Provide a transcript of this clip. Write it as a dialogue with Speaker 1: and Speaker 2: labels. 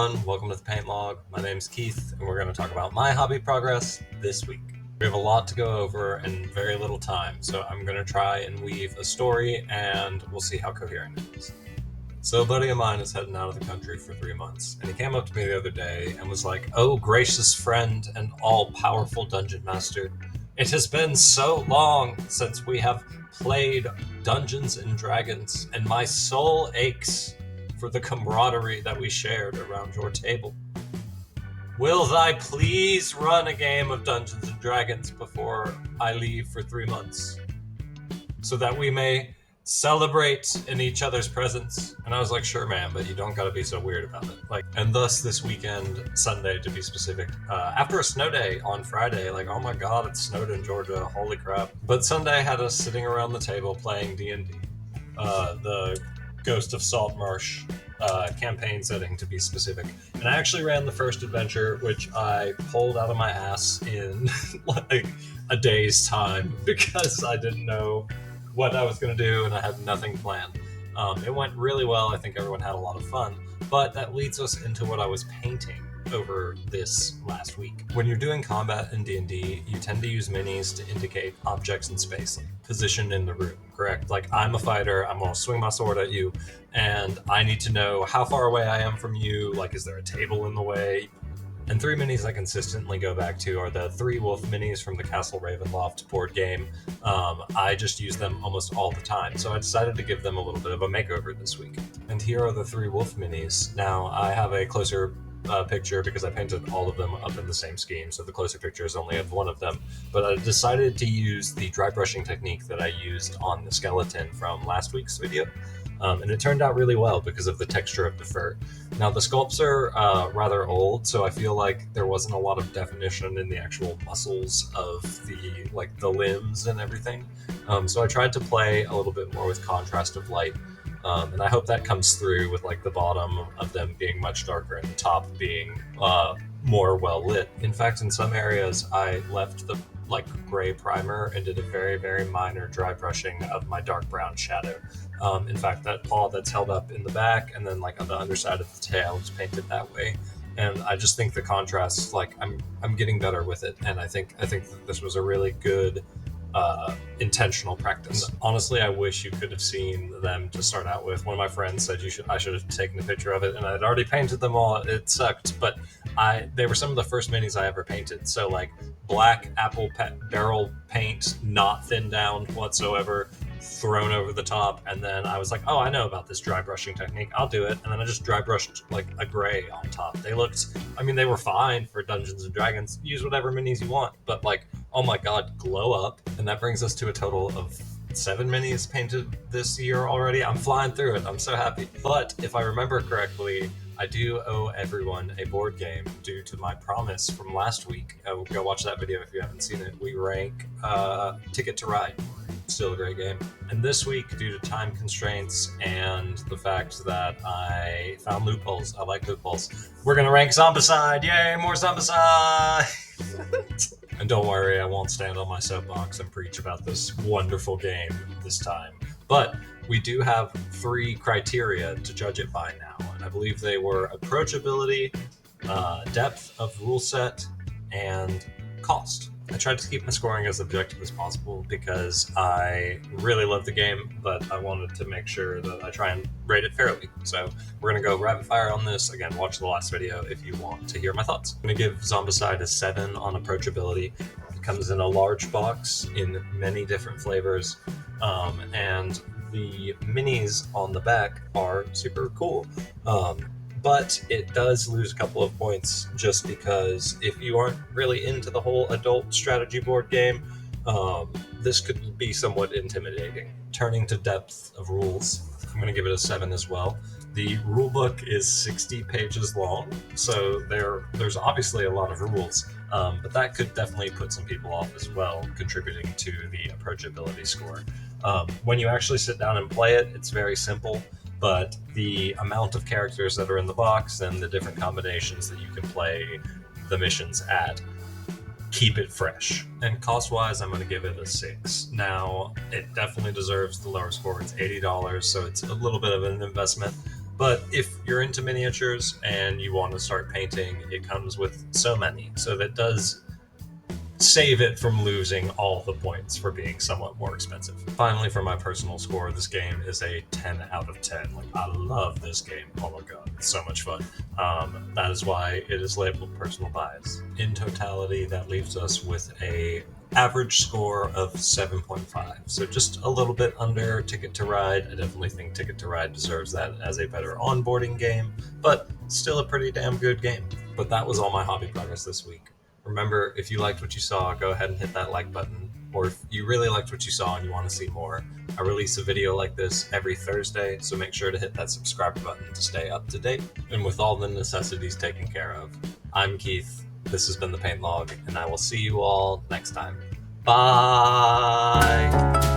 Speaker 1: everyone, welcome to the Paint Log. My name's Keith, and we're going to talk about my hobby progress this week. We have a lot to go over and very little time, so I'm going to try and weave a story, and we'll see how coherent it is. So a buddy of mine is heading out of the country for 3 months, and he came up to me the other day and was like, "Oh, gracious friend and all-powerful dungeon master, it has been so long since we have played Dungeons and Dragons, and my soul aches for the camaraderie that we shared around your table. Will thy please run a game of Dungeons and Dragons before I leave for 3 months, so that we may celebrate in each other's presence?" And I was like, "Sure, man, but you don't gotta be so weird about it." And thus this weekend, Sunday to be specific, after a snow day on Friday, oh my god, it snowed in Georgia, holy crap. But Sunday had us sitting around the table playing D&D, the Ghost of Saltmarsh campaign setting to be specific. And I actually ran the first adventure, which I pulled out of my ass in a day's time because I didn't know what I was going to do and I had nothing planned. It went really well. I think everyone had a lot of fun, but that leads us into what I was painting over this last week. When you're doing combat in D&D, you tend to use minis to indicate objects in space, position in the room, correct? I'm a fighter, I'm going to swing my sword at you, and I need to know how far away I am from you, is there a table in the way? And 3 minis I consistently go back to are the 3 wolf minis from the Castle Ravenloft board game. I just use them almost all the time, so I decided to give them a little bit of a makeover this week. And here are the 3 wolf minis. Now, I have a closer picture because I painted all of them up in the same scheme, so the closer pictures only have one of them. But I decided to use the dry brushing technique that I used on the skeleton from last week's video. And it turned out really well because of the texture of the fur. Now, the sculpts are rather old, so I feel like there wasn't a lot of definition in the actual muscles of the limbs and everything. So I tried to play a little bit more with contrast of light. And I hope that comes through with the bottom of them being much darker and the top being more well lit. In fact, in some areas, I left the gray primer and did a very, very minor dry brushing of my dark brown shadow. In fact, that paw that's held up in the back and then on the underside of the tail is painted that way. And I just think the contrast, I'm getting better with it. And I think that this was a really good intentional practice. And honestly, I wish you could have seen them to start out with. One of my friends said I should have taken a picture of it, and I'd already painted them all. It sucked, but they were some of the first minis I ever painted. So black apple barrel paint, not thinned down whatsoever, thrown over the top, and then I was like, "Oh, I know about this dry brushing technique, I'll do it." And then I just dry brushed a gray on top. They were fine for Dungeons and Dragons. Use whatever minis you want, but oh my god, glow up. And that brings us to a total of 7 minis painted this year already. I'm flying through it, I'm so happy. But if I remember correctly, I do owe everyone a board game due to my promise from last week. Go watch that video if you haven't seen it. We rank Ticket to Ride. Still a great game. And this week, due to time constraints and the fact that I found loopholes, I like loopholes, we're gonna rank Zombicide. Yay, more Zombicide! And don't worry, I won't stand on my soapbox and preach about this wonderful game this time. But we do have 3 criteria to judge it by now, and I believe they were approachability, depth of rule set, and cost. I tried to keep my scoring as objective as possible because I really love the game, but I wanted to make sure that I try and rate it fairly. So we're going to go rapid fire on this. Again, watch the last video if you want to hear my thoughts. I'm going to give Zombicide a 7 on approachability. It comes in a large box in many different flavors, and the minis on the back are super cool. But it does lose a couple of points just because if you aren't really into the whole adult strategy board game, this could be somewhat intimidating. Turning to depth of rules, I'm going to give it a 7 as well. The rulebook is 60 pages long, so there's obviously a lot of rules, but that could definitely put some people off as well, contributing to the approachability score. When you actually sit down and play it, it's very simple. But the amount of characters that are in the box and the different combinations that you can play the missions at keep it fresh. And cost-wise, I'm going to give it a 6. Now, it definitely deserves the lower score. It's $80, so it's a little bit of an investment, But if you're into miniatures and you want to start painting, it comes with so many. So that does save it from losing all the points for being somewhat more expensive. Finally, for my personal score, this game is a 10 out of 10. Like, I love this game. Oh my god, it's so much fun. That is why it is labeled personal bias. In totality, that leaves us with a average score of 7.5. So just a little bit under Ticket to Ride. I definitely think Ticket to Ride deserves that as a better onboarding game, but still a pretty damn good game. But that was all my hobby progress this week. Remember, if you liked what you saw, go ahead and hit that like button. Or if you really liked what you saw and you want to see more, I release a video like this every Thursday, so make sure to hit that subscribe button to stay up to date. And with all the necessities taken care of, I'm Keith, this has been the Paint Log, and I will see you all next time. Bye!